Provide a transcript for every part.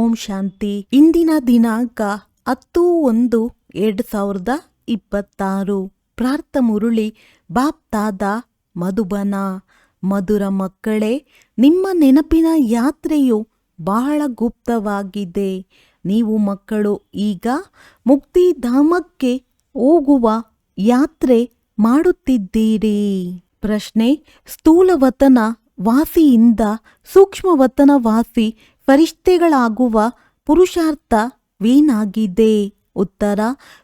ಓಂ ಶಾಂತಿ. ಇಂದಿನ ದಿನಾಂಕ 10/1/2026. ಪ್ರಾರ್ಥ ಮುರುಳಿ ಬಾಪ್ತಾದ ಮಧುಬನ. ಮಧುರ ಮಕ್ಕಳೇ, ನಿಮ್ಮ ನೆನಪಿನ ಯಾತ್ರೆಯು ಬಹಳ ಗುಪ್ತವಾಗಿದೆ. ನೀವು ಮಕ್ಕಳು ಈಗ ಮುಕ್ತಿಧಾಮಕ್ಕೆ ಹೋಗುವ ಯಾತ್ರೆ ಮಾಡುತ್ತಿದ್ದೀರಿ. ಪ್ರಶ್ನೆ: ಸ್ಥೂಲವತನ ವಾಸಿಯಿಂದ ಸೂಕ್ಷ್ಮವತನ ವಾಸಿ ಫರಿಷ್ಠೆಗಳಾಗುವ ಪುರುಷಾರ್ಥವೇನಾಗಿದೆ? ಉತ್ತರ: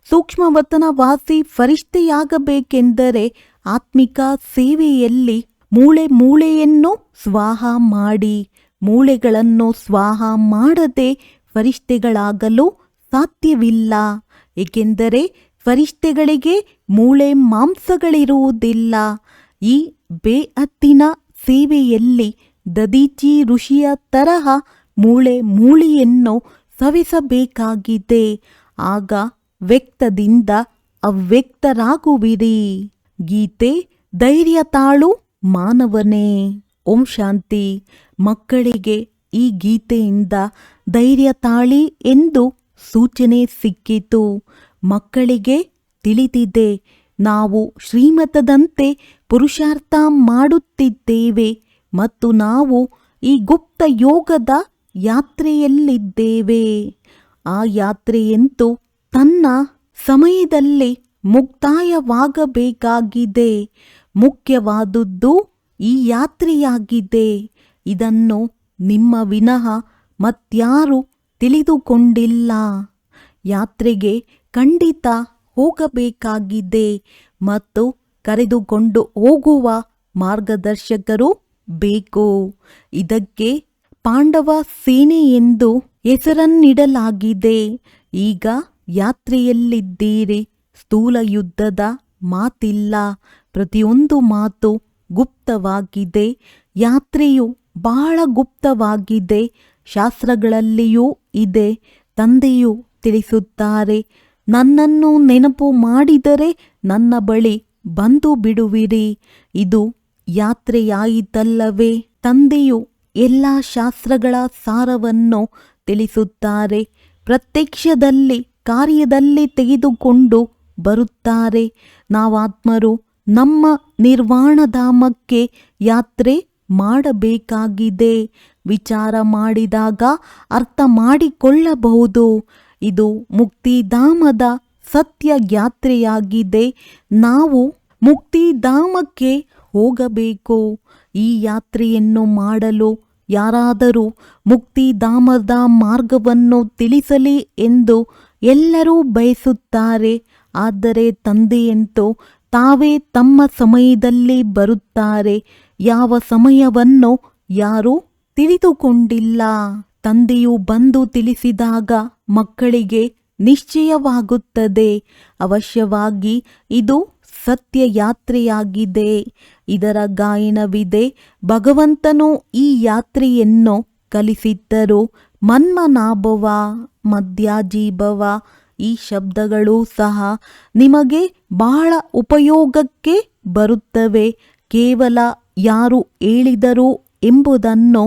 ಸೂಕ್ಷ್ಮವತನ ವಾಸಿ ಫರಿಷ್ಠೆಯಾಗಬೇಕೆಂದರೆ ಆತ್ಮಿಕ ಸೇವೆಯಲ್ಲಿ ಮೂಳೆ ಮೂಳೆಯನ್ನು ಸ್ವಾಹ ಮಾಡಿ. ಮೂಳೆಗಳನ್ನು ಸ್ವಾಹ ಮಾಡದೆ ಫರಿಷ್ಠೆಗಳಾಗಲು ಸಾಧ್ಯವಿಲ್ಲ. ಏಕೆಂದರೆ ಫರಿಷ್ಠೆಗಳಿಗೆ ಮೂಳೆ ಮಾಂಸಗಳಿರುವುದಿಲ್ಲ. ಈ ಬೇಅತ್ತಿನ ಸೇವೆಯಲ್ಲಿ ದದೀಚಿ ಋಷಿಯ ತರಹ ಮೂಳೆ ಮೂಳೆಯನ್ನು ಸವಿಸಬೇಕಾಗಿದೆ. ಆಗ ವ್ಯಕ್ತದಿಂದ ಅವ್ಯಕ್ತರಾಗುವಿರಿ. ಗೀತೆ: ಧೈರ್ಯ ತಾಳು ಮಾನವನೇ. ಓಂ ಶಾಂತಿ. ಮಕ್ಕಳಿಗೆ ಈ ಗೀತೆಯಿಂದ ಧೈರ್ಯ ತಾಳಿ ಎಂದು ಸೂಚನೆ ಸಿಕ್ಕಿತು. ಮಕ್ಕಳಿಗೆ ತಿಳಿದಿದೆ, ನಾವು ಶ್ರೀಮತದಂತೆ ಪುರುಷಾರ್ಥ ಮಾಡುತ್ತಿದ್ದೇವೆ ಮತ್ತು ನಾವು ಈ ಗುಪ್ತ ಯೋಗದ ಯಾತ್ರೆಯಲ್ಲಿದ್ದೇವೆ. ಆ ಯಾತ್ರೆಯಂತೂ ತನ್ನ ಸಮಯದಲ್ಲಿ ಮುಕ್ತಾಯವಾಗಬೇಕಾಗಿದೆ. ಮುಖ್ಯವಾದುದು ಈ ಯಾತ್ರೆಯಾಗಿದೆ. ಇದನ್ನು ನಿಮ್ಮ ವಿನಃ ಮತ್ಯಾರೂ ತಿಳಿದುಕೊಂಡಿಲ್ಲ. ಯಾತ್ರೆಗೆ ಖಂಡಿತ ಹೋಗಬೇಕಾಗಿದೆ ಮತ್ತು ಕರೆದುಕೊಂಡು ಹೋಗುವ ಮಾರ್ಗದರ್ಶಕರು ಬೇಕು. ಇದಕ್ಕೆ ಪಾಂಡವ ಸೇನೆ ಎಂದು ಹೆಸರನ್ನಿಡಲಾಗಿದೆ. ಈಗ ಯಾತ್ರೆಯಲ್ಲಿದ್ದೀರಿ. ಸ್ಥೂಲ ಯುದ್ಧದ ಮಾತಿಲ್ಲ. ಪ್ರತಿಯೊಂದು ಮಾತು ಗುಪ್ತವಾಗಿದೆ. ಯಾತ್ರೆಯು ಬಹಳ ಗುಪ್ತವಾಗಿದೆ. ಶಾಸ್ತ್ರಗಳಲ್ಲಿಯೂ ಇದೆ. ತಂದೆಯು ತಿಳಿಸುತ್ತಾರೆ, ನನ್ನನ್ನು ನೆನಪು ಮಾಡಿದರೆ ನನ್ನ ಬಳಿ ಬಂದು ಬಿಡುವಿರಿ. ಇದು ಯಾತ್ರೆಯಾಯಿತಲ್ಲವೇ? ತಂದೆಯು ಎಲ್ಲ ಶಾಸ್ತ್ರಗಳ ಸಾರವನ್ನು ತಿಳಿಸುತ್ತಾರೆ. ಪ್ರತ್ಯಕ್ಷದಲ್ಲಿ ಕಾರ್ಯದಲ್ಲಿ ತೆಗೆದುಕೊಂಡು ಬರುತ್ತಾರೆ. ನಾವಾತ್ಮರು ನಮ್ಮ ನಿರ್ವಾಣಧಾಮಕ್ಕೆ ಯಾತ್ರೆ ಮಾಡಬೇಕಾಗಿದೆ. ವಿಚಾರ ಮಾಡಿದಾಗ ಅರ್ಥ ಮಾಡಿಕೊಳ್ಳಬಹುದು. ಇದು ಮುಕ್ತಿಧಾಮದ ಸತ್ಯ ಯಾತ್ರೆಯಾಗಿದೆ. ನಾವು ಮುಕ್ತಿಧಾಮಕ್ಕೆ ಹೋಗಬೇಕು. ಈ ಯಾತ್ರೆಯನ್ನು ಮಾಡಲು ಯಾರಾದರೂ ಮುಕ್ತಿಧಾಮದ ಮಾರ್ಗವನ್ನು ತಿಳಿಸಲಿ ಎಂದು ಎಲ್ಲರೂ ಬಯಸುತ್ತಾರೆ. ಆದರೆ ತಂದೆಯಂತೂ ತಾವೇ ತಮ್ಮ ಸಮಯದಲ್ಲಿ ಬರುತ್ತಾರೆ. ಯಾವ ಸಮಯವನ್ನು ಯಾರೂ ತಿಳಿದುಕೊಂಡಿಲ್ಲ. ತಂದೆಯು ಬಂದು ತಿಳಿಸಿದಾಗ ಮಕ್ಕಳಿಗೆ ನಿಶ್ಚಯವಾಗುತ್ತದೆ. ಅವಶ್ಯವಾಗಿ ಇದು ಸತ್ಯ ಯಾತ್ರೆಯಾಗಿದೆ. ಇದರ ಗಾಯನವಿದೆ. ಭಗವಂತನು ಈ ಯಾತ್ರೆಯನ್ನು ಕಲಿಸಿದ್ದರು. ಮನ್ಮನಾಭವ, ಮಧ್ಯಾಜೀಭವ ಈ ಶಬ್ದಗಳು ಸಹ ನಿಮಗೆ ಬಹಳ ಉಪಯೋಗಕ್ಕೆ ಬರುತ್ತವೆ. ಕೇವಲ ಯಾರು ಹೇಳಿದರು ಎಂಬುದನ್ನು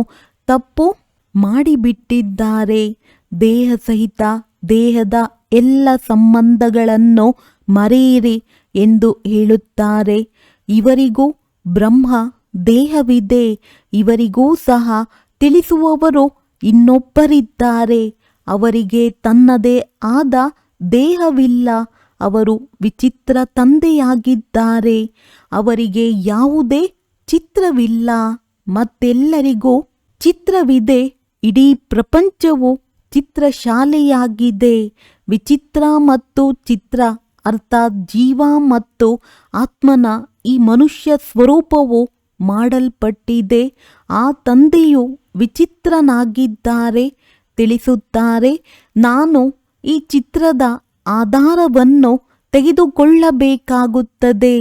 ತಪ್ಪು ಮಾಡಿಬಿಟ್ಟಿದ್ದಾರೆ. ದೇಹ ಸಹಿತ ದೇಹದ ಎಲ್ಲ ಸಂಬಂಧಗಳನ್ನು ಮರೆಯಿರಿ ಎಂದು ಹೇಳುತ್ತಾರೆ. ಇವರಿಗೂ ಬ್ರಹ್ಮ ದೇಹವಿದೆ. ಇವರಿಗೂ ಸಹ ತಿಳಿಸುವವರು ಇನ್ನೊಬ್ಬರಿದ್ದಾರೆ. ಅವರಿಗೆ ತನ್ನದೇ ಆದ ದೇಹವಿಲ್ಲ. ಅವರು ವಿಚಿತ್ರ ತಂದೆಯಾಗಿದ್ದಾರೆ. ಅವರಿಗೆ ಯಾವುದೇ ಚಿತ್ರವಿಲ್ಲ. ಮತ್ತೆಲ್ಲರಿಗೂ ಚಿತ್ರವಿದೆ. ಇಡೀ ಪ್ರಪಂಚವು ಚಿತ್ರಶಾಲೆಯಾಗಿದೆ. ವಿಚಿತ್ರ ಮತ್ತು ಚಿತ್ರ ಅರ್ಥಾತ್ ಜೀವ ಮತ್ತು ಆತ್ಮನ ಈ ಮನುಷ್ಯ ಸ್ವರೂಪವು ಮಾಡಲ್ಪಟ್ಟಿದೆ. ಆ ತಂದೆಯು ವಿಚಿತ್ರನಾಗಿದ್ದಾರೆ. ತಿಳಿಸುತ್ತಾರೆ, ನಾನು ಈ ಚಿತ್ರದ ಆಧಾರವನ್ನು ತೆಗೆದುಕೊಳ್ಳಬೇಕಾಗುತ್ತದೆ.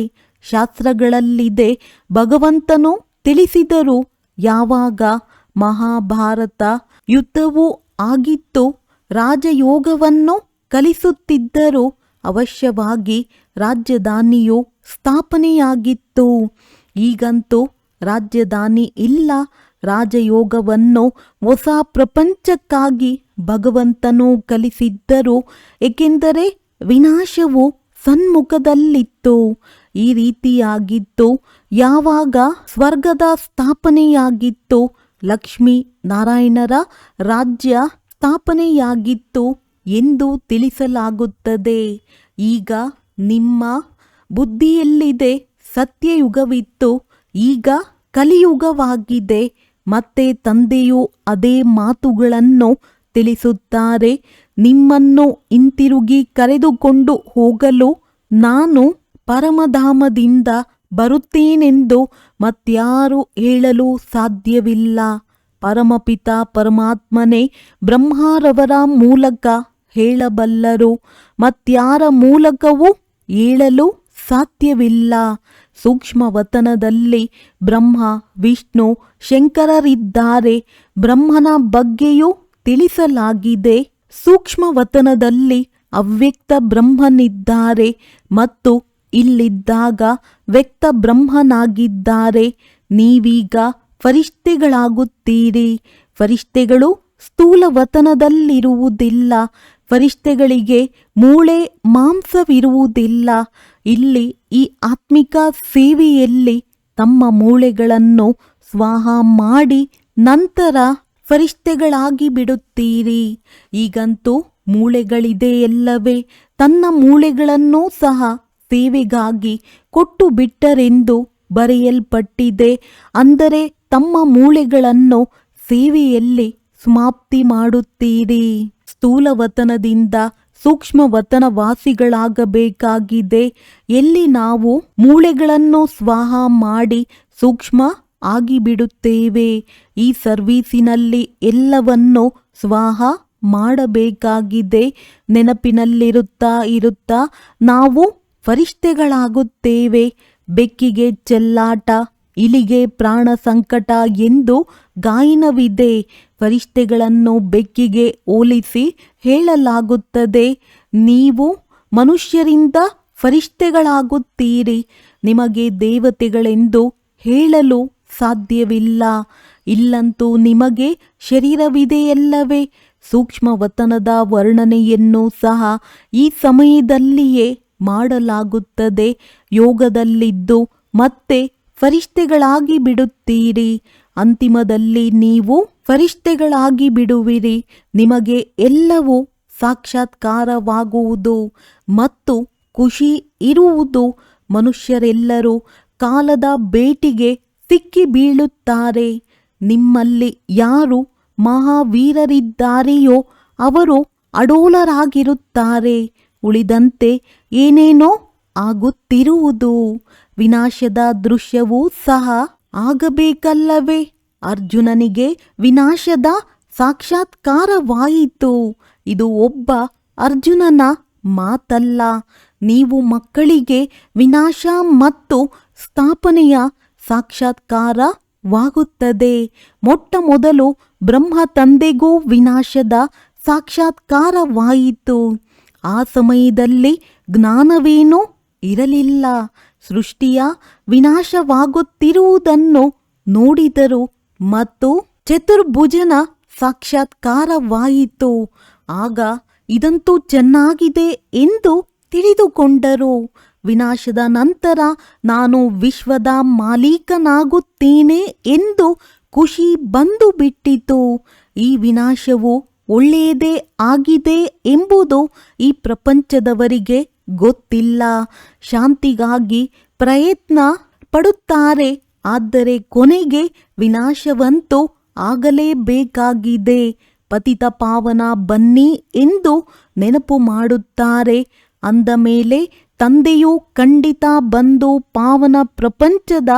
ಶಾಸ್ತ್ರಗಳಲ್ಲಿದೆ. ಭಗವಂತನು ತಿಳಿಸಿದರು. ಯಾವಾಗ ಮಹಾಭಾರತ ಯುದ್ಧವೂ ಆಗಿತ್ತು, ರಾಜಯೋಗವನ್ನು ಕಲಿಸುತ್ತಿದ್ದರು. ಅವಶ್ಯವಾಗಿ ರಾಜಧಾನಿಯು ಸ್ಥಾಪನೆಯಾಗಿತ್ತು. ಈಗಂತೂ ರಾಜಧಾನಿ ಇಲ್ಲ. ರಾಜಯೋಗವನ್ನು ಹೊಸ ಪ್ರಪಂಚಕ್ಕಾಗಿ ಭಗವಂತನು ಕಲಿಸಿದ್ದರು, ಏಕೆಂದರೆ ವಿನಾಶವು ಸನ್ಮುಖದಲ್ಲಿತ್ತು. ಈ ರೀತಿಯಾಗಿತ್ತು. ಯಾವಾಗ ಸ್ವರ್ಗದ ಸ್ಥಾಪನೆಯಾಗಿತ್ತು, ಲಕ್ಷ್ಮೀ ನಾರಾಯಣರ ರಾಜ್ಯ ಸ್ಥಾಪನೆಯಾಗಿತ್ತು ಎಂದು ತಿಳಿಸಲಾಗುತ್ತದೆ. ಈಗ ನಿಮ್ಮ ಬುದ್ಧಿಯಲ್ಲಿದೆ ಸತ್ಯಯುಗವಿತ್ತು, ಈಗ ಕಲಿಯುಗವಾಗಿದೆ. ಮತ್ತೆ ತಂದೆಯು ಅದೇ ಮಾತುಗಳನ್ನು ತಿಳಿಸುತ್ತಾರೆ. ನಿಮ್ಮನ್ನು ಹಿಂತಿರುಗಿ ಕರೆದುಕೊಂಡು ಹೋಗಲು ನಾನು ಪರಮಧಾಮದಿಂದ ಬರುತ್ತೇನೆಂದು ಮತ್ಯಾರು ಹೇಳಲು ಸಾಧ್ಯವಿಲ್ಲ. ಪರಮಪಿತ ಪರಮಾತ್ಮನೇ ಬ್ರಹ್ಮರವರ ಮೂಲಕ ಹೇಳಬಲ್ಲರು, ಮತ್ಯಾರ ಮೂಲಕವೂ ಹೇಳಲು ಸಾಧ್ಯವಿಲ್ಲ. ಸೂಕ್ಷ್ಮವತನದಲ್ಲಿ ಬ್ರಹ್ಮ, ವಿಷ್ಣು, ಶಂಕರರಿದ್ದಾರೆ. ಬ್ರಹ್ಮನ ಬಗ್ಗೆಯೂ ತಿಳಿಸಲಾಗಿದೆ. ಸೂಕ್ಷ್ಮವತನದಲ್ಲಿ ಅವ್ಯಕ್ತ ಬ್ರಹ್ಮನಿದ್ದಾರೆ ಮತ್ತು ಇಲ್ಲಿದ್ದಾಗ ವ್ಯಕ್ತ ಬ್ರಹ್ಮನಾಗಿದ್ದಾರೆ. ನೀವೀಗ ಫರಿಷ್ಠೆಗಳಾಗುತ್ತೀರಿ. ಫರಿಷ್ಠೆಗಳು ಸ್ಥೂಲವತನದಲ್ಲಿರುವುದಿಲ್ಲ. ಫರಿಷ್ಠೆಗಳಿಗೆ ಮೂಳೆ ಮಾಂಸವಿರುವುದಿಲ್ಲ. ಇಲ್ಲಿ ಈ ಆತ್ಮಿಕ ಸೇವೆಯಲ್ಲಿ ತಮ್ಮ ಮೂಳೆಗಳನ್ನು ಸ್ವಾಹ ಮಾಡಿ ನಂತರ ಫರಿಷ್ಠೆಗಳಾಗಿ ಬಿಡುತ್ತೀರಿ. ಈಗಂತೂ ಮೂಳೆಗಳಿದೆಯಲ್ಲವೇ, ತನ್ನ ಮೂಳೆಗಳನ್ನೂ ಸಹ ಸೇವೆಗಾಗಿ ಕೊಟ್ಟು ಬಿಟ್ಟರೆಂದು ಬರೆಯಲ್ಪಟ್ಟಿದೆ. ಅಂದರೆ ತಮ್ಮ ಮೂಳೆಗಳನ್ನು ಸೇವೆಯಲ್ಲಿ ಸಮಾಪ್ತಿ ಮಾಡುತ್ತೀರಿ. ಸ್ಥೂಲವತನದಿಂದ ಸೂಕ್ಷ್ಮವತನ ವಾಸಿಗಳಾಗಬೇಕಾಗಿದೆ. ಎಲ್ಲಿ ನಾವು ಮೂಳೆಗಳನ್ನು ಸ್ವಾಹ ಮಾಡಿ ಸೂಕ್ಷ್ಮ ಆಗಿಬಿಡುತ್ತೇವೆ. ಈ ಸರ್ವೀಸಿನಲ್ಲಿ ಎಲ್ಲವನ್ನು ಸ್ವಾಹ ಮಾಡಬೇಕಾಗಿದೆ. ನೆನಪಿನಲ್ಲಿರುತ್ತಾ ಇರುತ್ತಾ ನಾವು ಫರಿಷ್ಠೆಗಳಾಗುತ್ತೇವೆ. ಬೆಕ್ಕಿಗೆ ಚೆಲ್ಲಾಟ, ಇಲಿಗೆ ಪ್ರಾಣ ಸಂಕಟ ಎಂದು ಗಾಯನವಿದೆ. ಫರಿಷ್ಠೆಗಳನ್ನು ಬೆಕ್ಕಿಗೆ ಹೋಲಿಸಿ ಹೇಳಲಾಗುತ್ತದೆ. ನೀವು ಮನುಷ್ಯರಿಂದ ಫರಿಷ್ಠೆಗಳಾಗುತ್ತೀರಿ. ನಿಮಗೆ ದೇವತೆಗಳೆಂದು ಹೇಳಲು ಸಾಧ್ಯವಿಲ್ಲ. ಇಲ್ಲಂತೂ ನಿಮಗೆ ಶರೀರವಿದೆಯಲ್ಲವೇ. ಸೂಕ್ಷ್ಮವತನದ ವರ್ಣನೆಯನ್ನು ಸಹ ಈ ಸಮಯದಲ್ಲಿಯೇ ಮಾಡಲಾಗುತ್ತದೆ. ಯೋಗದಲ್ಲಿದ್ದು ಮತ್ತೆ ಫರಿಷ್ಠೆಗಳಾಗಿ ಬಿಡುತ್ತೀರಿ. ಅಂತಿಮದಲ್ಲಿ ನೀವು ಫರಿಷ್ಠೆಗಳಾಗಿ ಬಿಡುವಿರಿ. ನಿಮಗೆ ಎಲ್ಲವೂ ಸಾಕ್ಷಾತ್ಕಾರವಾಗುವುದು ಮತ್ತು ಖುಷಿ ಇರುವುದು. ಮನುಷ್ಯರೆಲ್ಲರೂ ಕಾಲದ ಬೇಟಿಗೆ ಸಿಕ್ಕಿ ಬೀಳುತ್ತಾರೆ. ನಿಮ್ಮಲ್ಲಿ ಯಾರು ಮಹಾವೀರರಿದ್ದಾರೆಯೋ ಅವರು ಅಡೋಲರಾಗಿರುತ್ತಾರೆ. ಉಳಿದಂತೆ ಏನೇನೋ ಆಗುತ್ತಿರುವುದು. ವಿನಾಶದ ದೃಶ್ಯವೂ ಸಹ ಆಗಬೇಕಲ್ಲವೇ. ಅರ್ಜುನನಿಗೆ ವಿನಾಶದ ಸಾಕ್ಷಾತ್ಕಾರವಾಯಿತು. ಇದು ಒಬ್ಬ ಅರ್ಜುನನ ಮಾತಲ್ಲ. ನೀವು ಮಕ್ಕಳಿಗೆ ವಿನಾಶ ಮತ್ತು ಸ್ಥಾಪನೆಯ ಸಾಕ್ಷಾತ್ಕಾರವಾಗುತ್ತದೆ. ಮೊಟ್ಟ ಮೊದಲು ಬ್ರಹ್ಮ ತಂದೆಗೂ ವಿನಾಶದ ಸಾಕ್ಷಾತ್ಕಾರವಾಯಿತು. ಆ ಸಮಯದಲ್ಲಿ ಜ್ಞಾನವೇನೂ ಇರಲಿಲ್ಲ. ಸೃಷ್ಟಿಯ ವಿನಾಶವಾಗುತ್ತಿರುವುದನ್ನು ನೋಡಿದರು ಮತ್ತು ಚತುರ್ಭುಜನ ಸಾಕ್ಷಾತ್ಕಾರವಾಯಿತು. ಆಗ ಇದಂತೂ ಚೆನ್ನಾಗಿದೆ ಎಂದು ತಿಳಿದುಕೊಂಡರು. ವಿನಾಶದ ನಂತರ ನಾನು ವಿಶ್ವದ ಮಾಲೀಕನಾಗುತ್ತೇನೆ ಎಂದು ಖುಷಿ ಬಂದು ಬಿಟ್ಟಿತು. ಈ ವಿನಾಶವು ಒಳ್ಳೆಯದೇ ಆಗಿದೆ ಎಂಬುದು ಈ ಪ್ರಪಂಚದವರಿಗೆ ಗೊತ್ತಿಲ್ಲ. ಶಾಂತಿಗಾಗಿ ಪ್ರಯತ್ನ ಪಡುತ್ತಾರೆ, ಆದರೆ ಕೊನೆಗೆ ವಿನಾಶವಂತೂ ಆಗಲೇಬೇಕಾಗಿದೆ. ಪತಿತ ಪಾವನ ಬನ್ನಿ ಎಂದು ನೆನಪು ಮಾಡುತ್ತಾರೆ. ಅಂದ ಮೇಲೆ ತಂದೆಯು ಖಂಡಿತ ಬಂದು ಪಾವನ ಪ್ರಪಂಚದ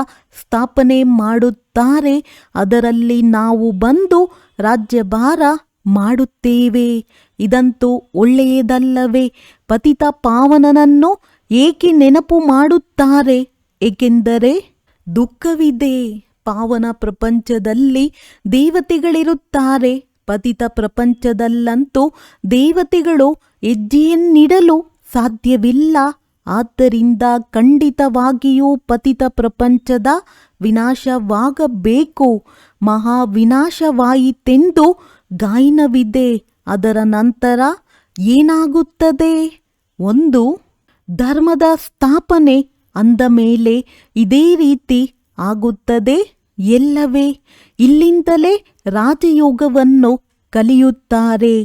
ಸ್ಥಾಪನೆ ಮಾಡುತ್ತಾರೆ. ಅದರಲ್ಲಿ ನಾವು ಬಂದು ರಾಜ್ಯಭಾರ ಮಾಡುತ್ತೇವೆ. ಇದಂತೂ ಒಳ್ಳೆಯದಲ್ಲವೇ. ಪತಿತ ಪಾವನನನ್ನು ಏಕೆ ನೆನಪು ಮಾಡುತ್ತಾರೆ? ಏಕೆಂದರೆ ದುಃಖವಿದೆ. ಪಾವನ ಪ್ರಪಂಚದಲ್ಲಿ ದೇವತೆಗಳಿರುತ್ತಾರೆ. ಪತಿತ ಪ್ರಪಂಚದಲ್ಲಂತೂ ದೇವತೆಗಳು ಹೆಜ್ಜೆಯನ್ನಿಡಲು ಸಾಧ್ಯವಿಲ್ಲ. ಆದ್ದರಿಂದ ಖಂಡಿತವಾಗಿಯೂ ಪತಿತ ಪ್ರಪಂಚದ ವಿನಾಶವಾಗಬೇಕು. ಮಹಾವಿನಾಶವಾಯಿತೆಂದು ಗಾಯನವಿದೆ. ಅದರ ನಂತರ ಏನಾಗುತ್ತದೆ? ಒಂದು ಧರ್ಮದ ಸ್ಥಾಪನೆ ಅಂದ ಮೇಲೆ ಇದೇ ರೀತಿ ಆಗುತ್ತದೆ ಎಲ್ಲವೇ? ಇಲ್ಲಿಂದಲೇ ರಾಜಯೋಗವನ್ನು ಕಲಿಯುತ್ತಾರೆ.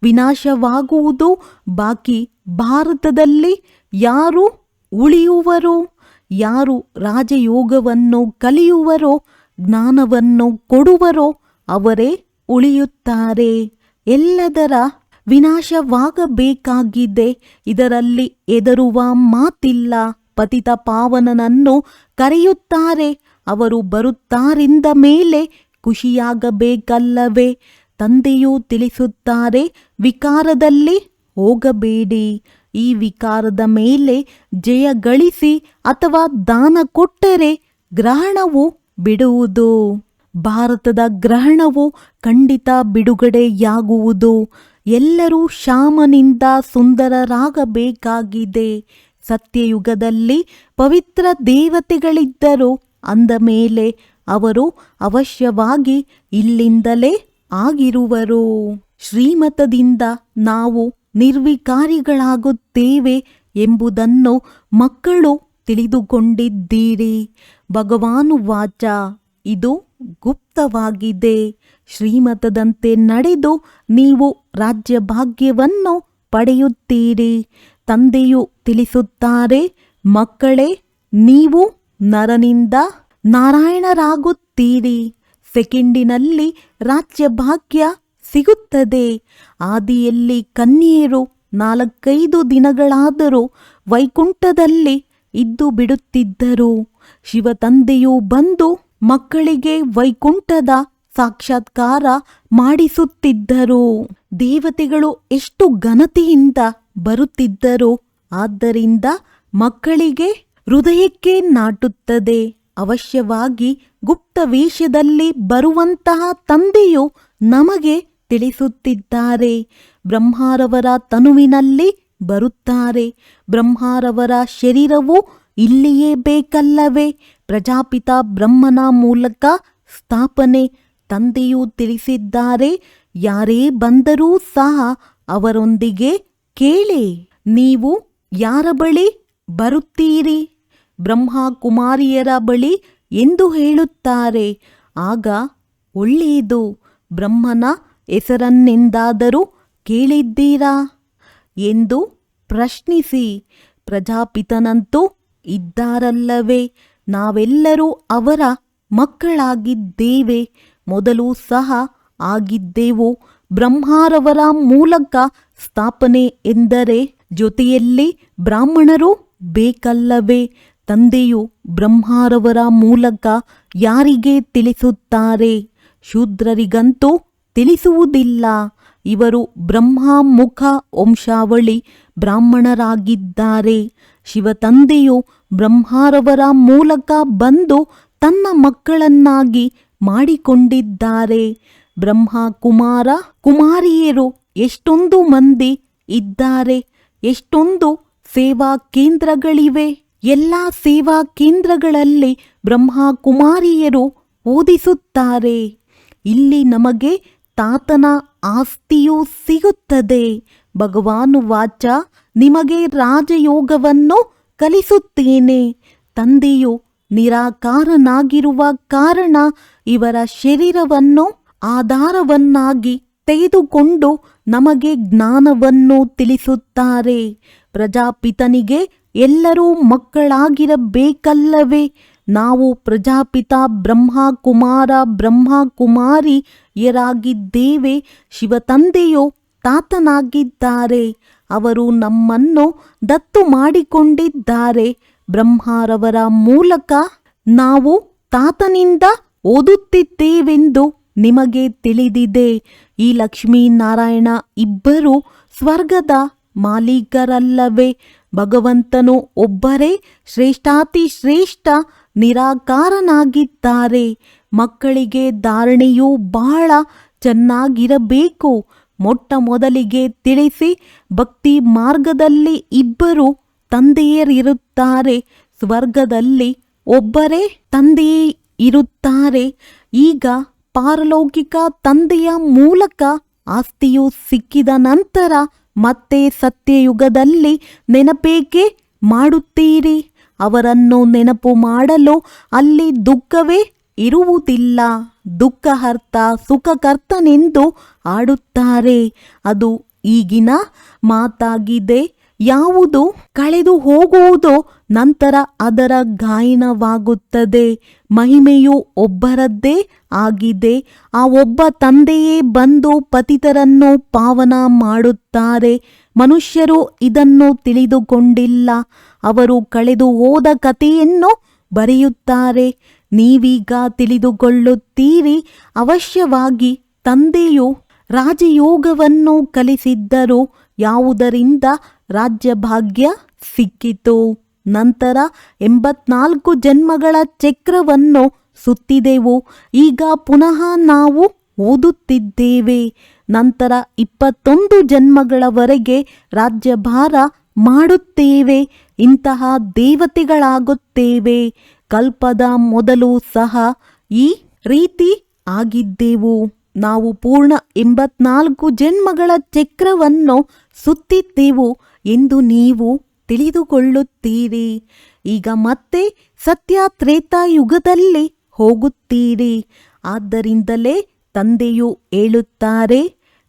ವಿನಾಶವಾಗುವುದು ಬಾಕಿ. ಭಾರತದಲ್ಲಿ ಯಾರು ಉಳಿಯುವರು? ಯಾರು ರಾಜಯೋಗವನ್ನು ಕಲಿಯುವರೋ, ಜ್ಞಾನವನ್ನು ಕೊಡುವರೋ ಅವರೇ ಉಳಿಯುತ್ತಾರೆ. ಎಲ್ಲದರ ವಿನಾಶವಾಗಬೇಕಾಗಿದೆ. ಇದರಲ್ಲಿ ಹೆದರುವ ಮಾತಿಲ್ಲ. ಪತಿತ ಪಾವನನನ್ನು ಕರೆಯುತ್ತಾರೆ. ಅವರು ಬರುತ್ತಾರೆಂದ ಮೇಲೆ ಖುಷಿಯಾಗಬೇಕಲ್ಲವೇ? ತಂದೆಯು ತಿಳಿಸುತ್ತಾರೆ, ವಿಕಾರದಲ್ಲಿ ಹೋಗಬೇಡಿ. ಈ ವಿಕಾರದ ಮೇಲೆ ಜಯ ಗಳಿಸಿ ಅಥವಾ ದಾನ ಕೊಟ್ಟರೆ ಗ್ರಹಣವು ಬಿಡುವುದು. ಭಾರತದ ಗ್ರಹಣವು ಖಂಡಿತ ಬಿಡುಗಡೆಯಾಗುವುದು. ಎಲ್ಲರೂ ಶ್ಯಾಮನಿಂದ ಸುಂದರರಾಗಬೇಕಾಗಿದೆ. ಸತ್ಯಯುಗದಲ್ಲಿ ಪವಿತ್ರ ದೇವತೆಗಳಿದ್ದರು ಅಂದ ಮೇಲೆ ಅವರು ಅವಶ್ಯವಾಗಿ ಇಲ್ಲಿಂದಲೇ ಆಗಿರುವರು. ಶ್ರೀಮತದಿಂದ ನಾವು ನಿರ್ವಿಕಾರಿಗಳಾಗುತ್ತೇವೆ ಎಂಬುದನ್ನು ಮಕ್ಕಳು ತಿಳಿದುಕೊಂಡಿದ್ದೀರಿ. ಭಗವಾನುವಾಚ, ಇದು ಗುಪ್ತವಾಗಿದೆ. ಶ್ರೀಮತದಂತೆ ನಡೆದು ನೀವು ರಾಜ್ಯಭಾಗ್ಯವನ್ನು ಪಡೆಯುತ್ತೀರಿ. ತಂದೆಯು ತಿಳಿಸುತ್ತಾರೆ, ಮಕ್ಕಳೇ, ನೀವು ನರನಿಂದ ನಾರಾಯಣರಾಗುತ್ತೀರಿ. ಸೆಕೆಂಡಿನಲ್ಲಿ ರಾಜ್ಯಭಾಗ್ಯ ಸಿಗುತ್ತದೆ. ಆದಿಯಲ್ಲಿ ಕನ್ಯೆಯರು 4-5 ದಿನಗಳಾದರೂ ವೈಕುಂಠದಲ್ಲಿ ಇದ್ದು ಬಿಡುತ್ತಿದ್ದರು. ಶಿವತಂದೆಯು ಬಂದು ಮಕ್ಕಳಿಗೆ ವೈಕುಂಠದ ಸಾಕ್ಷಾತ್ಕಾರ ಮಾಡಿಸುತ್ತಿದ್ದರು. ದೇವತೆಗಳು ಎಷ್ಟು ಘನತೆಯಿಂದ ಬರುತ್ತಿದ್ದರು. ಆದ್ದರಿಂದ ಮಕ್ಕಳಿಗೆ ಹೃದಯಕ್ಕೆ ನಾಟುತ್ತದೆ. ಅವಶ್ಯವಾಗಿ ಗುಪ್ತ ವೇಷದಲ್ಲಿ ಬರುವಂತಹ ತಂದೆಯು ನಮಗೆ ತಿಳಿಸುತ್ತಿದ್ದಾರೆ. ಬ್ರಹ್ಮಾರವರ ತನುವಿನಲ್ಲಿ ಬರುತ್ತಾರೆ. ಬ್ರಹ್ಮಾರವರ ಶರೀರವು ಇಲ್ಲಿಯೇ ಬೇಕಲ್ಲವೇ? ಪ್ರಜಾಪಿತ ಬ್ರಹ್ಮನ ಮೂಲಕ ಸ್ಥಾಪನೆ. ತಂದೆಯು ತಿಳಿಸಿದ್ದಾರೆ, ಯಾರೇ ಬಂದರೂ ಸಹ ಅವರೊಂದಿಗೆ ಕೇಳಿ. ನೀವು ಯಾರ ಬಳಿ ಬರುತ್ತೀರಿ? ಬ್ರಹ್ಮ ಕುಮಾರಿಯರ ಬಳಿ ಎಂದು ಹೇಳುತ್ತಾರೆ. ಆಗ ಒಳ್ಳೆಯದು. ಬ್ರಹ್ಮನ ಹೆಸರನ್ನೆಂದಾದರೂ ಕೇಳಿದ್ದೀರಾ ಎಂದು ಪ್ರಶ್ನಿಸಿ. ಪ್ರಜಾಪಿತನಂತೂ ಇದ್ದಾರಲ್ಲವೇ? ನಾವೆಲ್ಲರೂ ಅವರ ಮಕ್ಕಳಾಗಿದ್ದೇವೆ. ಮೊದಲು ಸಹ ಆಗಿದ್ದೆವು. ಬ್ರಹ್ಮಾರವರ ಮೂಲಕ ಸ್ಥಾಪನೆ ಎಂದರೆ ಜೊತೆಯಲ್ಲಿ ಬ್ರಾಹ್ಮಣರು ಬೇಕಲ್ಲವೇ? ತಂದೆಯು ಬ್ರಹ್ಮಾರವರ ಮೂಲಕ ಯಾರಿಗೆ ತಿಳಿಸುತ್ತಾರೆ? ಶೂದ್ರರಿಗಂತೂ ತಿಳಿಸುವುದಿಲ್ಲ. ಇವರು ಬ್ರಹ್ಮಮುಖ ವಂಶಾವಳಿ ಬ್ರಾಹ್ಮಣರಾಗಿದ್ದಾರೆ. ಶಿವತಂದೆಯು ಬ್ರಹ್ಮಾರವರ ಮೂಲಕ ಬಂದು ತನ್ನ ಮಕ್ಕಳನ್ನಾಗಿ ಮಾಡಿಕೊಂಡಿದ್ದಾರೆ. ಬ್ರಹ್ಮ ಕುಮಾರ ಕುಮಾರಿಯರು ಎಷ್ಟೊಂದು ಮಂದಿ ಇದ್ದಾರೆ. ಎಷ್ಟೊಂದು ಸೇವಾ ಕೇಂದ್ರಗಳಿವೆ. ಎಲ್ಲ ಸೇವಾ ಕೇಂದ್ರಗಳಲ್ಲಿ ಬ್ರಹ್ಮ ಕುಮಾರಿಯರು ಓದಿಸುತ್ತಾರೆ. ಇಲ್ಲಿ ನಮಗೆ ತಾತನ ಆಸ್ತಿಯೂ ಸಿಗುತ್ತದೆ. ಭಗವಾನುವಾಚ, ನಿಮಗೆ ರಾಜಯೋಗವನ್ನು ಕಲಿಸುತ್ತೇನೆ. ತಂದೆಯು ನಿರಾಕಾರನಾಗಿರುವ ಕಾರಣ ಇವರ ಶರೀರವನ್ನು ಆಧಾರವನ್ನಾಗಿ ತೆಗೆದುಕೊಂಡು ನಮಗೆ ಜ್ಞಾನವನ್ನು ತಿಳಿಸುತ್ತಾರೆ. ಪ್ರಜಾಪಿತನಿಗೆ ಎಲ್ಲರೂ ಮಕ್ಕಳಾಗಿರಬೇಕಲ್ಲವೇ? ನಾವು ಪ್ರಜಾಪಿತ ಬ್ರಹ್ಮ ಕುಮಾರ ಬ್ರಹ್ಮ ಕುಮಾರಿಯರಾಗಿದ್ದೇವೆ. ಶಿವತಂದೆಯು ತಾತನಾಗಿದ್ದಾರೆ. ಅವರು ನಮ್ಮನ್ನು ದತ್ತು ಮಾಡಿಕೊಂಡಿದ್ದಾರೆ. ಬ್ರಹ್ಮಾರವರ ಮೂಲಕ ನಾವು ತಾತನಿಂದ ಓದುತ್ತಿದ್ದೇವೆಂದು ನಿಮಗೆ ತಿಳಿದಿದೆ. ಈ ಲಕ್ಷ್ಮೀನಾರಾಯಣ ಇಬ್ಬರು ಸ್ವರ್ಗದ ಮಾಲೀಕರಲ್ಲವೇ? ಭಗವಂತನು ಒಬ್ಬರೇ ಶ್ರೇಷ್ಠಾತಿ ಶ್ರೇಷ್ಠ ನಿರಾಕಾರನಾಗಿದ್ದಾರೆ. ಮಕ್ಕಳಿಗೆ ಧಾರಣೆಯು ಬಹಳ ಚೆನ್ನಾಗಿರಬೇಕು. ಮೊಟ್ಟ ಮೊದಲಿಗೆ ತಿಳಿಸಿ, ಭಕ್ತಿ ಮಾರ್ಗದಲ್ಲಿ ಇಬ್ಬರು ತಂದೆಯರಿರುತ್ತಾರೆ. ಸ್ವರ್ಗದಲ್ಲಿ ಒಬ್ಬರೇ ತಂದೆಯೇ ಇರುತ್ತಾರೆ. ಈಗ ಪಾರಲೌಕಿಕ ತಂದೆಯ ಮೂಲಕ ಆಸ್ತಿಯು ಸಿಕ್ಕಿದ ನಂತರ ಮತ್ತೆ ಸತ್ಯಯುಗದಲ್ಲಿ ನೆನಪೇಕೆ ಮಾಡುತ್ತೀರಿ? ಅವರನ್ನು ನೆನಪು ಮಾಡಲು ಅಲ್ಲಿ ದುಃಖವೇ ಇರುವುದಿಲ್ಲ. ದುಃಖಹರ್ತ ಸುಖಕರ್ತನೆಂದು ಆಡುತ್ತಾರೆ. ಅದು ಈಗಿನ ಮಾತಾಗಿದೆ. ಯಾವುದು ಕಳೆದು ಹೋಗುವುದೋ ನಂತರ ಅದರ ಗಾಯನವಾಗುತ್ತದೆ. ಮಹಿಮೆಯು ಒಬ್ಬರದ್ದೇ ಆಗಿದೆ. ಆ ಒಬ್ಬ ತಂದೆಯೇ ಬಂದು ಪತಿತರನ್ನು ಪಾವನ ಮಾಡುತ್ತಾರೆ. ಮನುಷ್ಯರು ಇದನ್ನು ತಿಳಿದುಕೊಂಡಿಲ್ಲ. ಅವರು ಕಳೆದು ಹೋದ ಕಥೆಯನ್ನು ಬರೆಯುತ್ತಾರೆ. ನೀವೀಗ ತಿಳಿದುಕೊಳ್ಳುತ್ತೀರಿ. ಅವಶ್ಯವಾಗಿ ತಂದೆಯು ರಾಜಯೋಗವನ್ನು ಕಲಿಸಿದ್ದರು. ಯಾವುದರಿಂದ ರಾಜ್ಯಭಾಗ್ಯ ಸಿಕ್ಕಿತು. ನಂತರ 84 ಜನ್ಮಗಳ ಚಕ್ರವನ್ನು ಸುತ್ತಿದೆವು. ಈಗ ಪುನಃ ನಾವು ಓದುತ್ತಿದ್ದೇವೆ. ನಂತರ 21 ಜನ್ಮಗಳವರೆಗೆ ರಾಜ್ಯಭಾರ ಮಾಡುತ್ತೇವೆ. ಇಂತಹ ದೇವತೆಗಳಾಗುತ್ತೇವೆ. ಕಲ್ಪದ ಮೊದಲು ಸಹ ಈ ರೀತಿ ಆಗಿದ್ದೆವು. ನಾವು ಪೂರ್ಣ 84 ಜನ್ಮಗಳ ಚಕ್ರವನ್ನು ಸುತ್ತಿದ್ದೆವು ಎಂದು ನೀವು ತಿಳಿದುಕೊಳ್ಳುತ್ತೀರಿ. ಈಗ ಮತ್ತೆ ಸತ್ಯ ತ್ರೇತಾಯುಗದಲ್ಲಿ ಹೋಗುತ್ತೀರಿ. ಆದ್ದರಿಂದಲೇ ತಂದೆಯು ಹೇಳುತ್ತಾರೆ,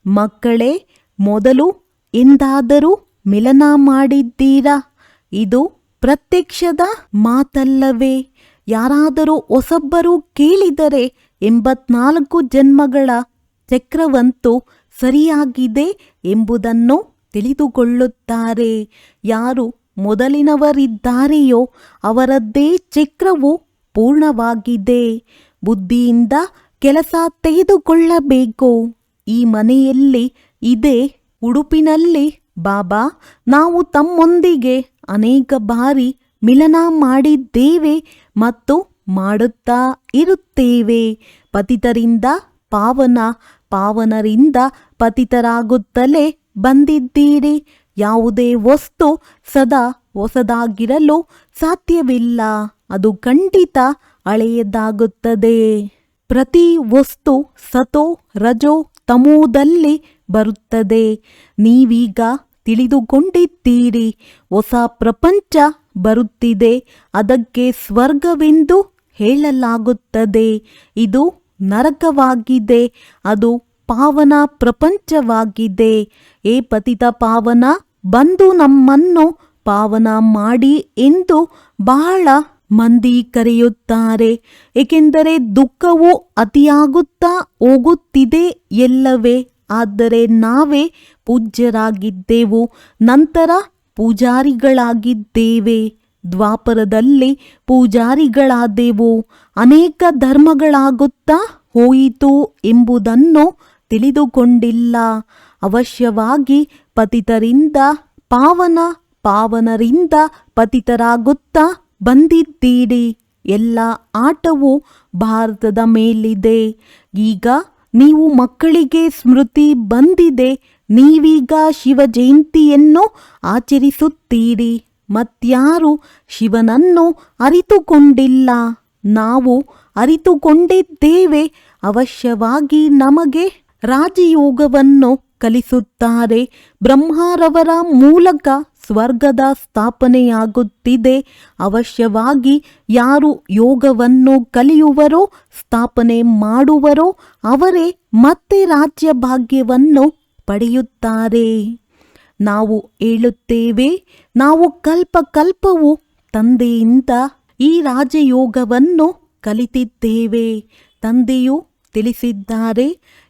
ಮಕ್ಕಳೇ, ಮೊದಲು ಎಂದಾದರೂ ಮಿಲನ ಮಾಡಿದ್ದೀರಾ? ಇದು ಪ್ರತ್ಯಕ್ಷದ ಮಾತಲ್ಲವೇ? ಯಾರಾದರೂ ಹೊಸಬ್ಬರು ಕೇಳಿದರೆ 84 ಜನ್ಮಗಳ ಚಕ್ರವಂತೂ ಸರಿಯಾಗಿದೆ ಎಂಬುದನ್ನು ತಿಳಿದುಕೊಳ್ಳುತ್ತಾರೆ. ಯಾರು ಮೊದಲಿನವರಿದ್ದಾರೆಯೋ ಅವರದ್ದೇ ಚಕ್ರವು ಪೂರ್ಣವಾಗಿದೆ. ಬುದ್ಧಿಯಿಂದ ಕೆಲಸ ತೆಗೆದುಕೊಳ್ಳಬೇಕು. ಈ ಮನೆಯಲ್ಲಿ ಇದೆ. ಉಡುಪಿನಲ್ಲಿ ಬಾಬಾ ನಾವು ತಮ್ಮೊಂದಿಗೆ ಅನೇಕ ಬಾರಿ ಮಿಲನ ಮಾಡಿದ್ದೇವೆ ಮತ್ತು ಮಾಡುತ್ತಾ ಇರುತ್ತೇವೆ. ಪತಿತರಿಂದ ಪಾವನ, ಪಾವನರಿಂದ ಪತಿತರಾಗುತ್ತಲೇ ಬಂದಿದ್ದೀರಿ. ಯಾವುದೇ ವಸ್ತು ಸದಾ ಹೊಸದಾಗಿರಲು ಸಾಧ್ಯವಿಲ್ಲ. ಅದು ಖಂಡಿತ ಹಳೆಯದಾಗುತ್ತದೆ. ಪ್ರತಿ ವಸ್ತು ಸತೋ ರಜೋ ತಮೋದಲ್ಲಿ ಬರುತ್ತದೆ. ನೀವೀಗ ತಿಳಿದುಕೊಂಡಿದ್ದೀರಿ. ಹೊಸ ಪ್ರಪಂಚ ಬರುತ್ತಿದೆ. ಅದಕ್ಕೆ ಸ್ವರ್ಗವೆಂದು ಹೇಳಲಾಗುತ್ತದೆ. ಇದು ನರಕವಾಗಿದೆ. ಅದು ಪಾವನ ಪ್ರಪಂಚವಾಗಿದೆ. ಏ ಪತಿತ ಪಾವನ, ಬಂದು ನಮ್ಮನ್ನು ಪಾವನ ಮಾಡಿ ಎಂದು ಬಹಳ ಮಂದಿ ಕರೆಯುತ್ತಾರೆ. ಏಕೆಂದರೆ ದುಃಖವು ಅತಿಯಾಗುತ್ತಾ ಹೋಗುತ್ತಿದೆ ಎಲ್ಲವೇ. ಆದರೆ ನಾವೇ ಪೂಜ್ಯರಾಗಿದ್ದೆವು, ನಂತರ ಪೂಜಾರಿಗಳಾಗಿದ್ದೇವೆ. ದ್ವಾಪರದಲ್ಲಿ ಪೂಜಾರಿಗಳಾದೆವು. ಅನೇಕ ಧರ್ಮಗಳಾಗುತ್ತಾ ಹೋಯಿತು ಎಂಬುದನ್ನು ತಿಳಿದುಕೊಂಡಿಲ್ಲ. ಅವಶ್ಯವಾಗಿ ಪತಿತರಿಂದ ಪಾವನ, ಪಾವನರಿಂದ ಪತಿತರಾಗುತ್ತಾ ಬಂದಿದ್ದೀರಿ. ಎಲ್ಲ ಆಟವು ಭಾರತದ ಮೇಲಿದೆ. ಈಗ ನೀವು ಮಕ್ಕಳಿಗೆ ಸ್ಮೃತಿ ಬಂದಿದೆ. ನೀವೀಗ ಶಿವ ಜಯಂತಿಯನ್ನು ಆಚರಿಸುತ್ತೀರಿ. ಮತ್ಯಾರು ಶಿವನನ್ನು ಅರಿತುಕೊಂಡಿಲ್ಲ. ನಾವು ಅರಿತುಕೊಂಡಿದ್ದೇವೆ. ಅವಶ್ಯವಾಗಿ ನಮಗೆ ರಾಜಯೋಗವನ್ನು ಕಲಿಸುತ್ತಾರೆ. ಬ್ರಹ್ಮರವರ ಮೂಲಕ ಸ್ವರ್ಗದ ಸ್ಥಾಪನೆಯಾಗುತ್ತಿದೆ. ಅವಶ್ಯವಾಗಿ ಯಾರು ಯೋಗವನ್ನು ಕಲಿಯುವರೋ, ಸ್ಥಾಪನೆ ಮಾಡುವರೋ ಅವರೇ ಮತ್ತೆ ರಾಜ್ಯ ಭಾಗ್ಯವನ್ನು ಪಡೆಯುತ್ತಾರೆ. ನಾವು ಹೇಳುತ್ತೇವೆ, ನಾವು ಕಲ್ಪಕಲ್ಪವು ತಂದೆಯಿಂದ ಈ ರಾಜಯೋಗವನ್ನು ಕಲಿತಿದ್ದೇವೆ. ತಂದೆಯು ತಿಳಿಸಿದ್ದಾರೆ,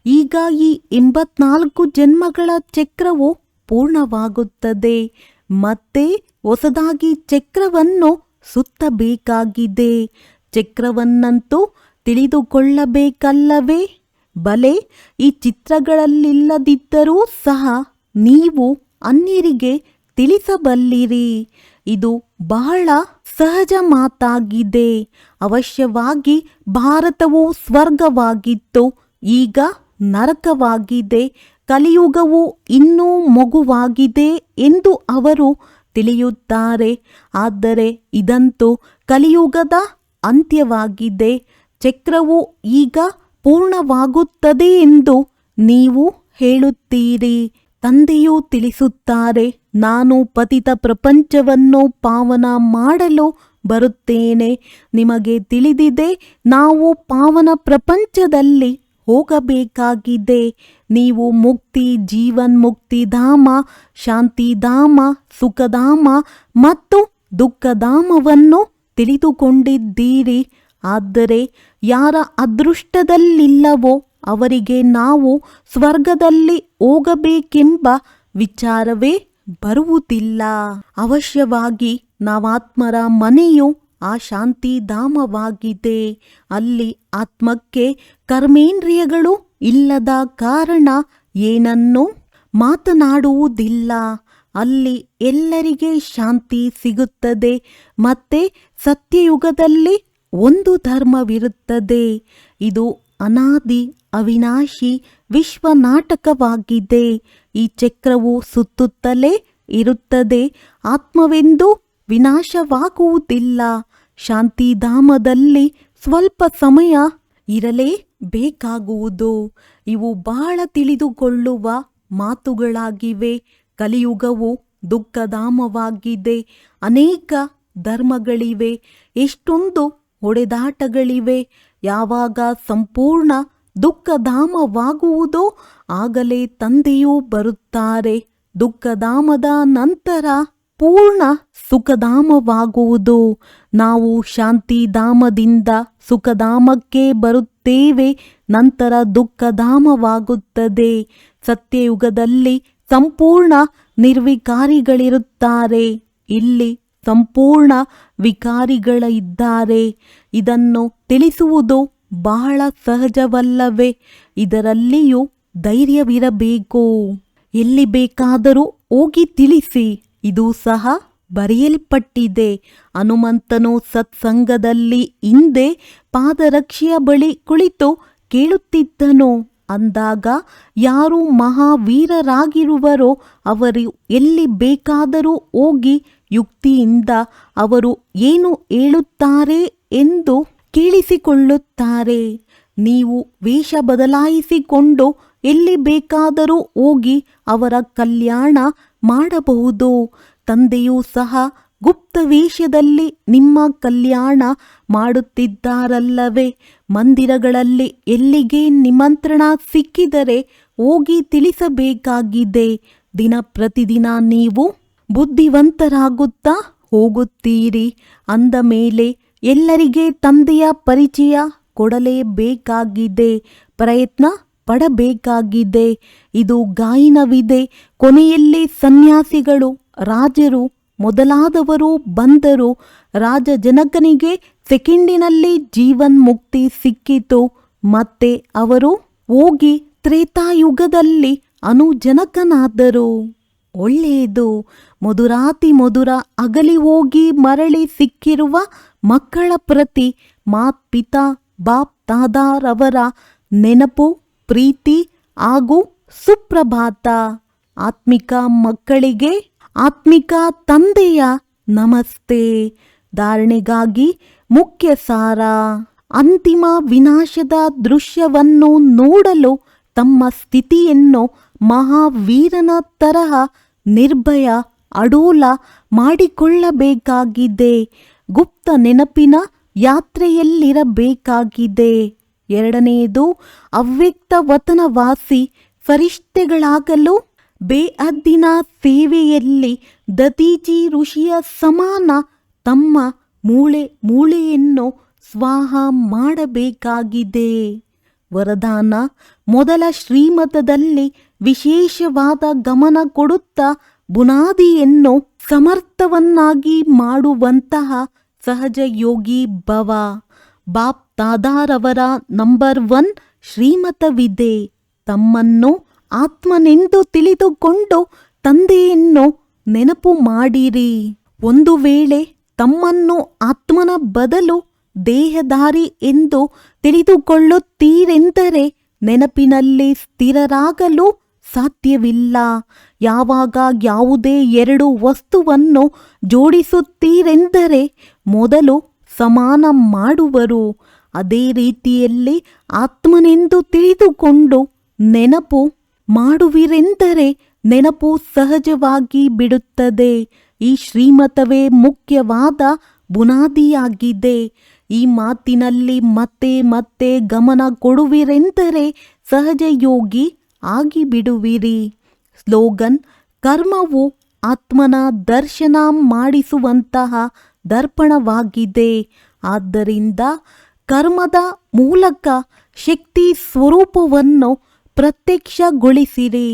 ಈಗ ಈ 84 ಜನ್ಮಗಳ ಚಕ್ರವು ಪೂರ್ಣವಾಗುತ್ತದೆ. ಮತ್ತೆ ಹೊಸದಾಗಿ ಚಕ್ರವನ್ನು ಸುತ್ತಬೇಕಾಗಿದೆ. ಚಕ್ರವನ್ನಂತೂ ತಿಳಿದುಕೊಳ್ಳಬೇಕಲ್ಲವೇ? ಬಲೆ, ಈ ಚಿತ್ರಗಳಲ್ಲಿಲ್ಲದಿದ್ದರೂ ಸಹ ನೀವು ಅನ್ಯರಿಗೆ ತಿಳಿಸಬಲ್ಲಿರಿ. ಇದು ಬಹಳ ಸಹಜ ಮಾತಾಗಿದೆ. ಅವಶ್ಯವಾಗಿ ಭಾರತವು ಸ್ವರ್ಗವಾಗಿತ್ತು, ಈಗ ನರಕವಾಗಿದೆ. ಕಲಿಯುಗವು ಇನ್ನೂ ಮಗುವಾಗಿದೆ ಎಂದು ಅವರು ತಿಳಿಯುತ್ತಾರೆ. ಆದರೆ ಇದಂತೂ ಕಲಿಯುಗದ ಅಂತ್ಯವಾಗಿದೆ. ಚಕ್ರವು ಈಗ ಪೂರ್ಣವಾಗುತ್ತದೆ ಎಂದು ನೀವು ಹೇಳುತ್ತೀರಿ. ತಂದೆಯೂ ತಿಳಿಸುತ್ತಾರೆ, ನಾನು ಪತಿತ ಪ್ರಪಂಚವನ್ನು ಪಾವನ ಮಾಡಲು ಬರುತ್ತೇನೆ. ನಿಮಗೆ ತಿಳಿದಿದೆ, ನಾವು ಪಾವನ ಪ್ರಪಂಚದಲ್ಲಿ ಹೋಗಬೇಕಾಗಿದೆ. ನೀವು ಮುಕ್ತಿ, ಜೀವನ್ಮುಕ್ತಿಧಾಮ, ಶಾಂತಿಧಾಮ, ಸುಖಧಾಮ ಮತ್ತು ದುಃಖಧಾಮವನ್ನು ತಿಳಿದುಕೊಂಡಿದ್ದೀರಿ. ಆದರೆ ಯಾರ ಅದೃಷ್ಟದಲ್ಲಿಲ್ಲವೋ ಅವರಿಗೆ ನಾವು ಸ್ವರ್ಗದಲ್ಲಿ ಹೋಗಬೇಕೆಂಬ ವಿಚಾರವೇ ಬರುವುದಿಲ್ಲ. ಅವಶ್ಯವಾಗಿ ನಾವಾತ್ಮರ ಮನೆಯು ಆ ಶಾಂತಿಧಾಮವಾಗಿದೆ. ಅಲ್ಲಿ ಆತ್ಮಕ್ಕೆ ಕರ್ಮೇಂದ್ರಿಯಗಳು ಇಲ್ಲದ ಕಾರಣ ಏನನ್ನೂ ಮಾತನಾಡುವುದಿಲ್ಲ. ಅಲ್ಲಿ ಎಲ್ಲರಿಗೆ ಶಾಂತಿ ಸಿಗುತ್ತದೆ. ಮತ್ತೆ ಸತ್ಯಯುಗದಲ್ಲಿ ಒಂದು ಧರ್ಮವಿರುತ್ತದೆ. ಇದು ಅನಾದಿ ಅವಿನಾಶಿ ವಿಶ್ವ ನಾಟಕವಾಗಿದೆ. ಈ ಚಕ್ರವು ಸುತ್ತುತ್ತಲೇ ಇರುತ್ತದೆ. ಆತ್ಮವೆಂದು ವಿನಾಶವಾಗುವುದಿಲ್ಲ. ಶಾಂತಿಧಾಮದಲ್ಲಿ ಸ್ವಲ್ಪ ಸಮಯ ಇರಲೇ ಬೇಕಾಗುವುದು. ಇವು ಬಹಳ ತಿಳಿದುಕೊಳ್ಳುವ ಮಾತುಗಳಾಗಿವೆ. ಕಲಿಯುಗವು ದುಃಖಧಾಮವಾಗಿದೆ. ಅನೇಕ ಧರ್ಮಗಳಿವೆ. ಎಷ್ಟೊಂದು ಹೊಡೆದಾಟಗಳಿವೆ. ಯಾವಾಗ ಸಂಪೂರ್ಣ ದುಃಖಧಾಮವಾಗುವುದೋ ಆಗಲೇ ತಂದೆಯೂ ಬರುತ್ತಾರೆ. ದುಃಖಧಾಮದ ನಂತರ ಪೂರ್ಣ ಸುಖಧಾಮವಾಗುವುದು. ನಾವು ಶಾಂತಿಧಾಮದಿಂದ ಸುಖಧಾಮಕ್ಕೆ ಬರುತ್ತೇವೆ. ನಂತರ ದುಃಖಧಾಮವಾಗುತ್ತದೆ. ಸತ್ಯಯುಗದಲ್ಲಿ ಸಂಪೂರ್ಣ ನಿರ್ವಿಕಾರಿಗಳಿರುತ್ತಾರೆ. ಇಲ್ಲಿ ಸಂಪೂರ್ಣ ವಿಕಾರಿಗಳಿದ್ದಾರೆ. ಇದನ್ನು ತಿಳಿಸುವುದು ಬಹಳ ಸಹಜವಲ್ಲವೇ? ಇದರಲ್ಲಿಯೂ ಧೈರ್ಯವಿರಬೇಕು. ಎಲ್ಲಿ ಬೇಕಾದರೂ ಹೋಗಿ ತಿಳಿಸಿ. ಇದು ಸಹ ಬರೆಯಲ್ಪಟ್ಟಿದೆ. ಹನುಮಂತನು ಸತ್ಸಂಗದಲ್ಲಿ ಹಿಂದೆ ಪಾದರಕ್ಷೆಯ ಬಳಿ ಕುಳಿತು ಕೇಳುತ್ತಿದ್ದನು. ಅಂದಾಗ ಯಾರು ಮಹಾವೀರರಾಗಿರುವರೋ ಅವರು ಎಲ್ಲಿ ಬೇಕಾದರೂ ಹೋಗಿ ಯುಕ್ತಿಯಿಂದ ಅವರು ಏನು ಹೇಳುತ್ತಾರೆ ಎಂದು ಕೇಳಿಸಿಕೊಳ್ಳುತ್ತಾರೆ. ನೀವು ವೇಷ ಬದಲಾಯಿಸಿಕೊಂಡು ಎಲ್ಲಿ ಬೇಕಾದರೂ ಹೋಗಿ ಅವರ ಕಲ್ಯಾಣ ಮಾಡಬಹುದು. ತಂದೆಯೂ ಸಹ ಗುಪ್ತ ವೇಷದಲ್ಲಿ ನಿಮ್ಮ ಕಲ್ಯಾಣ ಮಾಡುತ್ತಿದ್ದಾರಲ್ಲವೇ? ಮಂದಿರಗಳಲ್ಲಿ ಎಲ್ಲಿಗೆ ನಿಮಂತ್ರಣ ಸಿಕ್ಕಿದರೆ ಹೋಗಿ ತಿಳಿಸಬೇಕಾಗಿದೆ. ದಿನ ಪ್ರತಿದಿನ ನೀವು ಬುದ್ಧಿವಂತರಾಗುತ್ತಾ ಹೋಗುತ್ತೀರಿ. ಅಂದ ಮೇಲೆ ಎಲ್ಲರಿಗೆ ತಂದೆಯ ಪರಿಚಯ ಕೊಡಲೇಬೇಕಾಗಿದೆ. ಪ್ರಯತ್ನ ಪಡಬೇಕಾಗಿದೆ. ಇದು ಗಾಯನವಿದೆ. ಕೊನೆಯಲ್ಲಿ ಸನ್ಯಾಸಿಗಳು, ರಾಜರು ಮೊದಲಾದವರು ಬಂದರು. ರಾಜ ಜನಕನಿಗೆ ಸೆಕೆಂಡಿನಲ್ಲಿ ಜೀವನ್ಮುಕ್ತಿ ಸಿಕ್ಕಿತು. ಮತ್ತೆ ಅವರು ಹೋಗಿ ತ್ರೇತಾಯುಗದಲ್ಲಿ ಅನುಜನಕನಾದರು. ಒಳ್ಳೆಯದು. ಮಧುರಾತಿ ಮಧುರ ಅಗಲಿ ಹೋಗಿ ಮರಳಿ ಸಿಕ್ಕಿರುವ ಮಕ್ಕಳ ಪ್ರತಿ ಮಾತ್ ಪಿತಾ ಬಾಪ್ ತಾದಾರವರ ನೆನಪು, ಪ್ರೀತಿ ಹಾಗೂ ಸುಪ್ರಭಾತ. ಆತ್ಮಿಕ ಮಕ್ಕಳಿಗೆ ಆತ್ಮಿಕ ತಂದೆಯ ನಮಸ್ತೆ. ಧಾರಣೆಗಾಗಿ ಮುಖ್ಯ ಸಾರ. ಅಂತಿಮ ವಿನಾಶದ ದೃಶ್ಯವನ್ನು ನೋಡಲು ತಮ್ಮ ಸ್ಥಿತಿಯನ್ನು ಮಹಾವೀರನ ತರಹ ನಿರ್ಭಯ ಅಡೋಲ ಮಾಡಿಕೊಳ್ಳಬೇಕಾಗಿದೆ. ಗುಪ್ತ ನೆನಪಿನ ಯಾತ್ರೆಯಲ್ಲಿರಬೇಕಾಗಿದೆ. ಎರಡನೆಯದು, ಅವ್ಯಕ್ತ ವತನವಾಸಿ ಫರಿಷ್ಠೆಗಳಾಗಲು ಬೇಅದ್ದಿನ ಸೇವೆಯಲ್ಲಿ ದತೀಜಿ ಋಷಿಯ ಸಮಾನ ತಮ್ಮ ಮೂಳೆಯನ್ನು ಸ್ವಾಹ ಮಾಡಬೇಕಾಗಿದೆ. ವರದಾನ: ಮೊದಲ ಶ್ರೀಮತದಲ್ಲಿ ವಿಶೇಷವಾದ ಗಮನ ಕೊಡುತ್ತಾ ಬುನಾದಿಯನ್ನು ಸಮರ್ಥವನ್ನಾಗಿ ಮಾಡುವಂತಹ ಸಹಜ ಯೋಗಿ ಭವ. ಬಾಪ್ ತಾದಾರವರ ನಂಬರ್ 1 ಶ್ರೀಮತವಿದೆ. ತಮ್ಮನ್ನು ಆತ್ಮನೆಂದು ತಿಳಿದುಕೊಂಡು ತಂದೆಯನ್ನು ನೆನಪು ಮಾಡಿರಿ. ಒಂದು ವೇಳೆ ತಮ್ಮನ್ನು ಆತ್ಮನ ಬದಲು ದೇಹಧಾರಿ ಎಂದು ತಿಳಿದುಕೊಳ್ಳುತ್ತೀರೆಂದರೆ ನೆನಪಿನಲ್ಲಿ ಸ್ಥಿರರಾಗಲು ಸಾಧ್ಯವಿಲ್ಲ. ಯಾವಾಗ ಯಾವುದೇ ಎರಡು ವಸ್ತುವನ್ನು ಜೋಡಿಸುತ್ತೀರೆಂದರೆ ಮೊದಲು ಸಮಾನ ಮಾಡುವರು. ಅದೇ ರೀತಿಯಲ್ಲಿ ಆತ್ಮನೆಂದು ತಿಳಿದುಕೊಂಡು ನೆನಪು ಮಾಡುವಿರೆಂದರೆ ನೆನಪು ಸಹಜವಾಗಿ ಬಿಡುತ್ತದೆ. ಈ ಶ್ರೀಮತವೇ ಮುಖ್ಯವಾದ ಬುನಾದಿಯಾಗಿದೆ. ಈ ಮಾತಿನಲ್ಲಿ ಮತ್ತೆ ಮತ್ತೆ ಗಮನ ಕೊಡುವಿರೆಂದರೆ ಸಹಜ ಯೋಗಿ ಆಗಿಬಿಡುವಿರಿ. ಸ್ಲೋಗನ್: ಕರ್ಮವು ಆತ್ಮನ ದರ್ಶನ ಮಾಡಿಸುವಂತಹ ದರ್ಪಣವಾಗಿದೆ. ಆದ್ದರಿಂದ ಕರ್ಮದ ಮೂಲಕ ಶಕ್ತಿ ಸ್ವರೂಪವನ್ನು ಪ್ರತ್ಯಕ್ಷಗೊಳಿಸಿರಿ.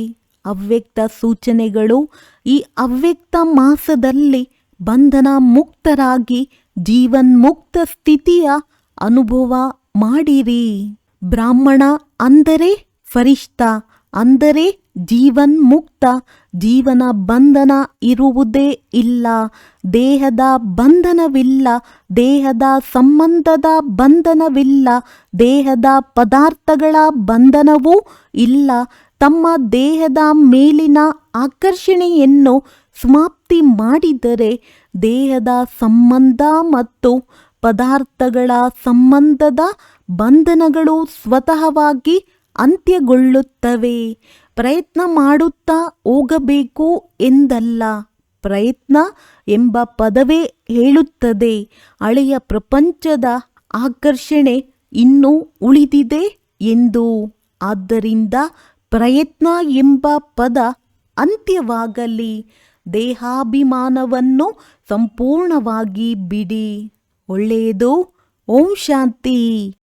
ಅವ್ಯಕ್ತ ಸೂಚನೆಗಳು: ಈ ಅವ್ಯಕ್ತ ಮಾಸದಲ್ಲಿ ಬಂಧನ ಮುಕ್ತರಾಗಿ ಜೀವನ್ಮುಕ್ತ ಸ್ಥಿತಿಯ ಅನುಭವ ಮಾಡಿರಿ. ಬ್ರಾಹ್ಮಣ ಅಂದರೆ ಫರಿಷ್ಠ ಅಂದರೆ ಜೀವನ್ಮುಕ್ತ. ಜೀವನ ಬಂಧನ ಇರುವುದೇ ಇಲ್ಲ. ದೇಹದ ಬಂಧನವಿಲ್ಲ. ದೇಹದ ಸಂಬಂಧದ ಬಂಧನವಿಲ್ಲ. ದೇಹದ ಪದಾರ್ಥಗಳ ಬಂಧನವೂ ಇಲ್ಲ. ತಮ್ಮ ದೇಹದ ಮೇಲಿನ ಆಕರ್ಷಣೆಯನ್ನು ಸಮಾಪ್ತಿ ಮಾಡಿದರೆ ದೇಹದ ಸಂಬಂಧ ಮತ್ತು ಪದಾರ್ಥಗಳ ಸಂಬಂಧದ ಬಂಧನಗಳು ಸ್ವತಃವಾಗಿ ಅಂತ್ಯಗೊಳ್ಳುತ್ತವೆ. ಪ್ರಯತ್ನ ಮಾಡುತ್ತಾ ಹೋಗಬೇಕು ಎಂದಲ್ಲ. ಪ್ರಯತ್ನ ಎಂಬ ಪದವೇ ಹೇಳುತ್ತದೆ ಹಳೆಯ ಪ್ರಪಂಚದ ಆಕರ್ಷಣೆ ಇನ್ನೂ ಉಳಿದಿದೆ ಎಂದು. ಆದ್ದರಿಂದ ಪ್ರಯತ್ನ ಎಂಬ ಪದ ಅಂತ್ಯವಾಗಲಿ. ದೇಹಾಭಿಮಾನವನ್ನು ಸಂಪೂರ್ಣವಾಗಿ ಬಿಡಿ. ಒಳ್ಳೆಯದು. ಓಂ ಶಾಂತಿ.